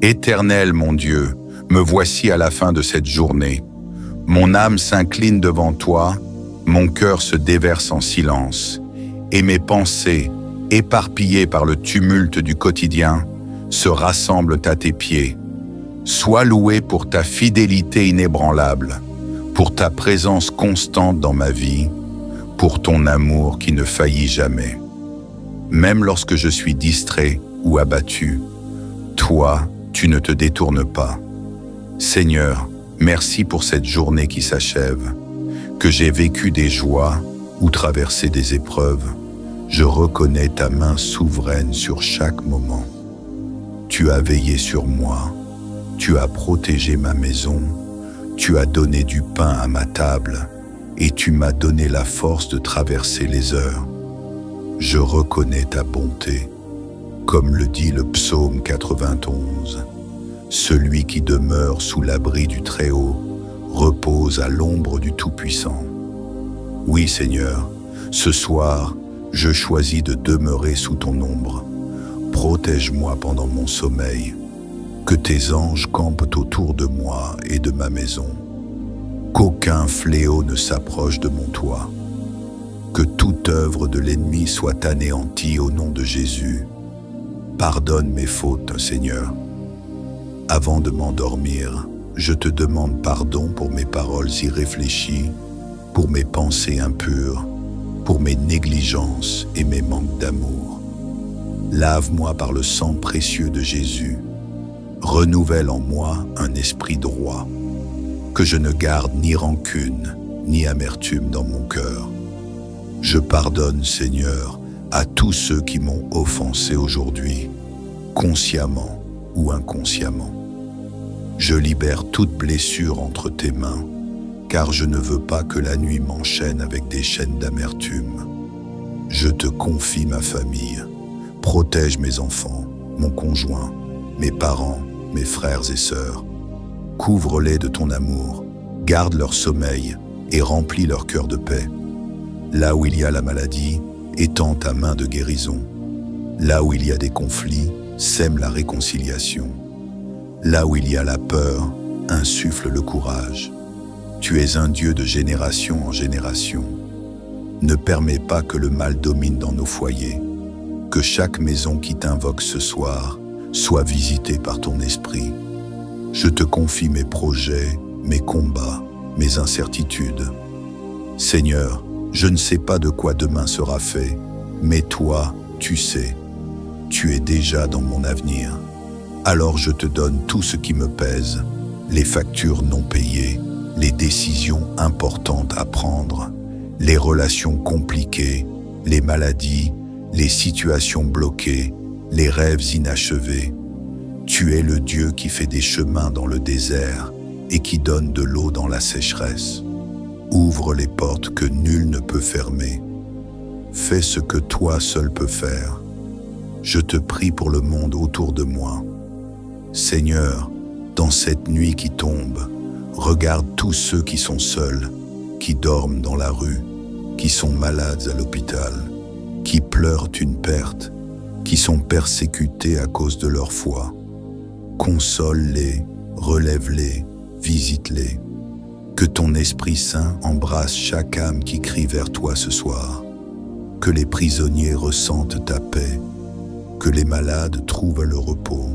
Éternel mon Dieu, me voici à la fin de cette journée. Mon âme s'incline devant toi, mon cœur se déverse en silence, et mes pensées, éparpillées par le tumulte du quotidien, se rassemblent à tes pieds. Sois loué pour ta fidélité inébranlable, pour ta présence constante dans ma vie, pour ton amour qui ne faillit jamais. Même lorsque je suis distrait ou abattu, toi, tu ne te détournes pas. Seigneur, merci pour cette journée qui s'achève, que j'ai vécu des joies ou traversé des épreuves. Je reconnais ta main souveraine sur chaque moment. Tu as veillé sur moi, tu as protégé ma maison, tu as donné du pain à ma table et tu m'as donné la force de traverser les heures. Je reconnais ta bonté, comme le dit le psaume 91. Celui qui demeure sous l'abri du Très-Haut repose à l'ombre du Tout-Puissant. Oui, Seigneur, ce soir, je choisis de demeurer sous ton ombre. Protège-moi pendant mon sommeil, que tes anges campent autour de moi et de ma maison. Qu'aucun fléau ne s'approche de mon toit. Que toute œuvre de l'ennemi soit anéantie au nom de Jésus. Pardonne mes fautes, Seigneur. Avant de m'endormir, je te demande pardon pour mes paroles irréfléchies, pour mes pensées impures, pour mes négligences et mes manques d'amour. Lave-moi par le sang précieux de Jésus. Renouvelle en moi un esprit droit. Que je ne garde ni rancune, ni amertume dans mon cœur. Je pardonne, Seigneur, à tous ceux qui m'ont offensé aujourd'hui, consciemment ou inconsciemment. Je libère toute blessure entre tes mains, car je ne veux pas que la nuit m'enchaîne avec des chaînes d'amertume. Je te confie ma famille. Protège mes enfants, mon conjoint, mes parents, mes frères et sœurs. Couvre-les de ton amour, garde leur sommeil et remplis leur cœur de paix. Là où il y a la maladie, étends ta main de guérison. Là où il y a des conflits, sème la réconciliation. Là où il y a la peur, insuffle le courage. Tu es un Dieu de génération en génération. Ne permets pas que le mal domine dans nos foyers. Que chaque maison qui t'invoque ce soir soit visitée par ton esprit. Je te confie mes projets, mes combats, mes incertitudes. Seigneur, je ne sais pas de quoi demain sera fait, mais toi, tu sais. Tu es déjà dans mon avenir. Alors je te donne tout ce qui me pèse, les factures non payées, les décisions importantes à prendre, les relations compliquées, les maladies, les situations bloquées, les rêves inachevés. Tu es le Dieu qui fait des chemins dans le désert et qui donne de l'eau dans la sécheresse. Ouvre les portes que nul ne peut fermer. Fais ce que toi seul peux faire. Je te prie pour le monde autour de moi. Seigneur, dans cette nuit qui tombe, regarde tous ceux qui sont seuls, qui dorment dans la rue, qui sont malades à l'hôpital, qui pleurent une perte, qui sont persécutés à cause de leur foi. Console-les, relève-les, visite-les. Que ton Esprit Saint embrasse chaque âme qui crie vers toi ce soir. Que les prisonniers ressentent ta paix. Que les malades trouvent le repos.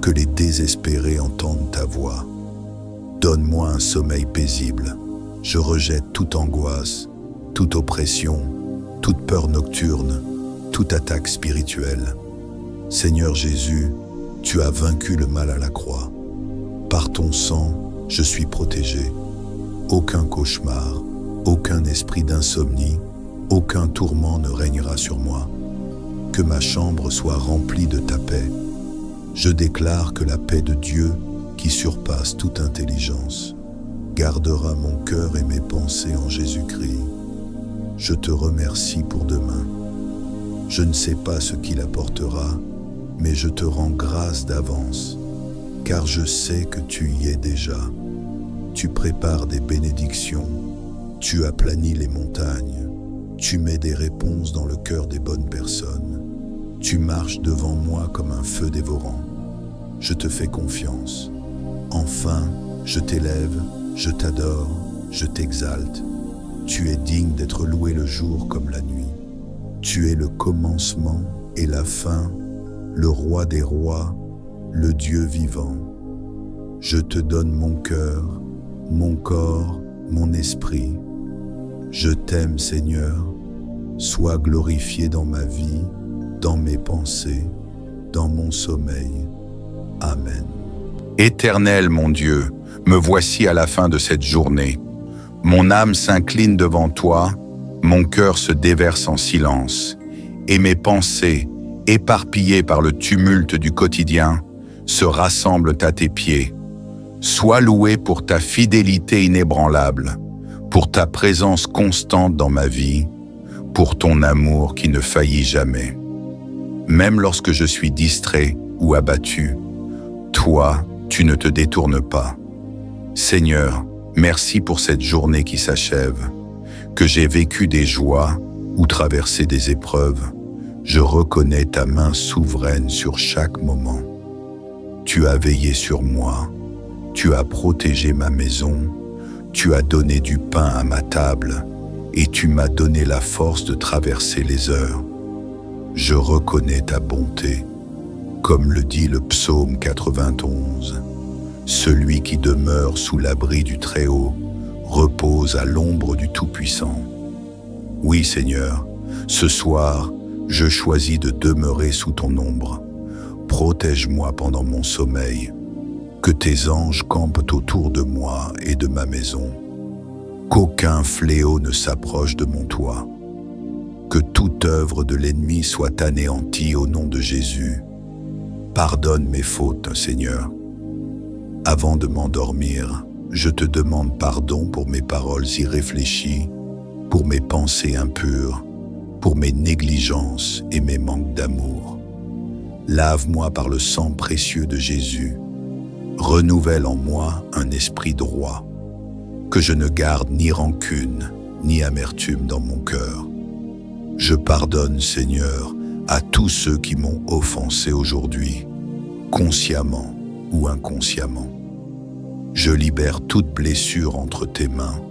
Que les désespérés entendent ta voix. Donne-moi un sommeil paisible. Je rejette toute angoisse, toute oppression, toute peur nocturne, toute attaque spirituelle. Seigneur Jésus, tu as vaincu le mal à la croix. Par ton sang, je suis protégé. Aucun cauchemar, aucun esprit d'insomnie, aucun tourment ne régnera sur moi. Que ma chambre soit remplie de ta paix. Je déclare que la paix de Dieu, qui surpasse toute intelligence, gardera mon cœur et mes pensées en Jésus-Christ. Je te remercie pour demain. Je ne sais pas ce qu'il apportera, mais je te rends grâce d'avance, car je sais que tu y es déjà. Tu prépares des bénédictions, tu aplanis les montagnes, tu mets des réponses dans le cœur des bonnes personnes. Tu marches devant moi comme un feu dévorant. je te fais confiance. Enfin, je t'élève, je t'adore, je t'exalte. Tu es digne d'être loué le jour comme la nuit. Tu es le commencement et la fin, le roi des rois, le Dieu vivant. Je te donne mon cœur, mon corps, mon esprit. Je t'aime, Seigneur. Sois glorifié dans ma vie, dans mes pensées, dans mon sommeil. Amen. Éternel mon Dieu, me voici à la fin de cette journée. Mon âme s'incline devant toi, mon cœur se déverse en silence, et mes pensées, éparpillées par le tumulte du quotidien, se rassemblent à tes pieds. Sois loué pour ta fidélité inébranlable, pour ta présence constante dans ma vie, pour ton amour qui ne faillit jamais. Même lorsque je suis distrait ou abattu, toi, tu ne te détournes pas. Seigneur, merci pour cette journée qui s'achève, que j'ai vécu des joies ou traversé des épreuves. Je reconnais ta main souveraine sur chaque moment. Tu as veillé sur moi, tu as protégé ma maison, tu as donné du pain à ma table et tu m'as donné la force de traverser les heures. Je reconnais ta bonté, comme le dit le psaume 91. Celui qui demeure sous l'abri du Très-Haut repose à l'ombre du Tout-Puissant. Oui, Seigneur, ce soir, je choisis de demeurer sous ton ombre. Protège-moi pendant mon sommeil. Que tes anges campent autour de moi et de ma maison. Qu'aucun fléau ne s'approche de mon toit. Que toute œuvre de l'ennemi soit anéantie au nom de Jésus. Pardonne mes fautes, Seigneur. Avant de m'endormir, je te demande pardon pour mes paroles irréfléchies, pour mes pensées impures, pour mes négligences et mes manques d'amour. Lave-moi par le sang précieux de Jésus. Renouvelle en moi un esprit droit, que je ne garde ni rancune, ni amertume dans mon cœur. Je pardonne, Seigneur, à tous ceux qui m'ont offensé aujourd'hui, consciemment ou inconsciemment. Je libère toute blessure entre tes mains,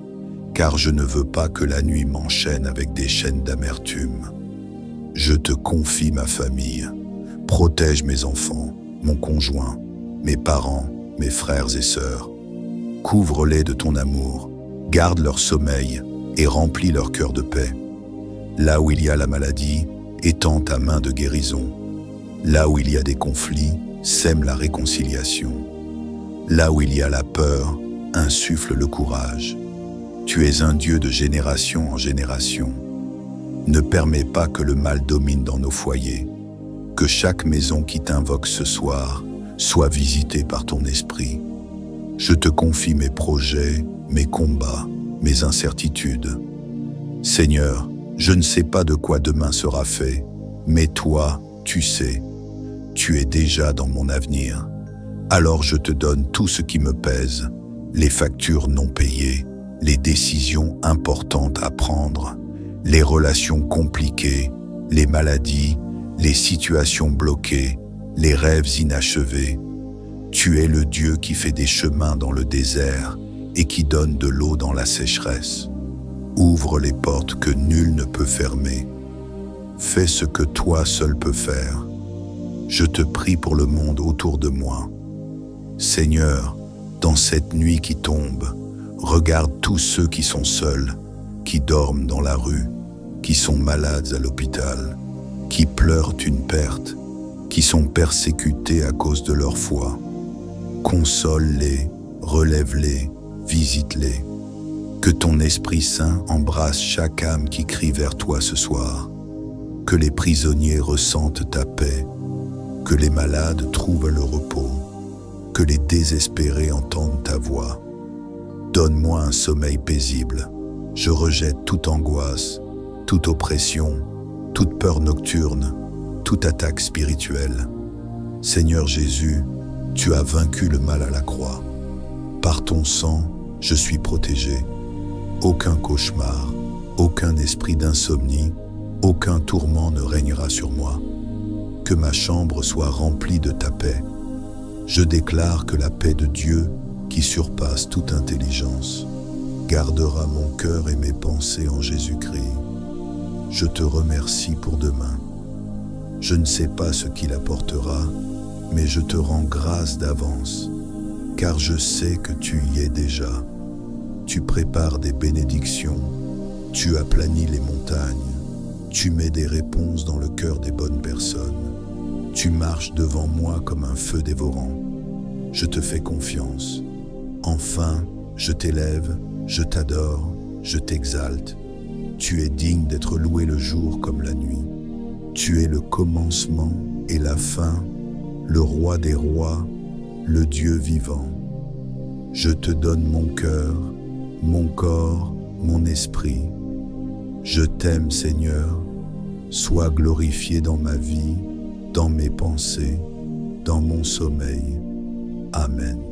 car je ne veux pas que la nuit m'enchaîne avec des chaînes d'amertume. Je te confie ma famille. Protège mes enfants, mon conjoint, mes parents, mes frères et sœurs. Couvre-les de ton amour, garde leur sommeil et remplis leur cœur de paix. Là où il y a la maladie, étends ta main de guérison. Là où il y a des conflits, sème la réconciliation. Là où il y a la peur, insuffle le courage. Tu es un Dieu de génération en génération. Ne permets pas que le mal domine dans nos foyers. Que chaque maison qui t'invoque ce soir soit visitée par ton esprit. Je te confie mes projets, mes combats, mes incertitudes. Seigneur, je ne sais pas de quoi demain sera fait, mais toi, tu sais. Tu es déjà dans mon avenir. Alors je te donne tout ce qui me pèse, les factures non payées, les décisions importantes à prendre, les relations compliquées, les maladies, les situations bloquées, les rêves inachevés. Tu es le Dieu qui fait des chemins dans le désert et qui donne de l'eau dans la sécheresse. Ouvre les portes que nul ne peut fermer. Fais ce que toi seul peux faire. Je te prie pour le monde autour de moi. Seigneur, dans cette nuit qui tombe, regarde tous ceux qui sont seuls, qui dorment dans la rue, qui sont malades à l'hôpital, qui pleurent une perte, qui sont persécutés à cause de leur foi. Console-les, relève-les, visite-les. Que ton Esprit Saint embrasse chaque âme qui crie vers toi ce soir. Que les prisonniers ressentent ta paix. Que les malades trouvent le repos. Que les désespérés entendent ta voix. Donne-moi un sommeil paisible. Je rejette toute angoisse, toute oppression, toute peur nocturne, toute attaque spirituelle. Seigneur Jésus, tu as vaincu le mal à la croix. Par ton sang, je suis protégé. Aucun cauchemar, aucun esprit d'insomnie, aucun tourment ne régnera sur moi. Que ma chambre soit remplie de ta paix. Je déclare que la paix de Dieu, qui surpasse toute intelligence, gardera mon cœur et mes pensées en Jésus-Christ. Je te remercie pour demain. Je ne sais pas ce qu'il apportera, mais je te rends grâce d'avance, car je sais que tu y es déjà. Tu prépares des bénédictions, tu aplanis les montagnes, tu mets des réponses dans le cœur des bonnes personnes. Tu marches devant moi comme un feu dévorant. Je te fais confiance. Enfin, je t'élève, je t'adore, je t'exalte. Tu es digne d'être loué le jour comme la nuit. Tu es le commencement et la fin, le roi des rois, le Dieu vivant. Je te donne mon cœur, mon corps, mon esprit. Je t'aime, Seigneur. Sois glorifié dans ma vie, dans mes pensées, dans mon sommeil. Amen.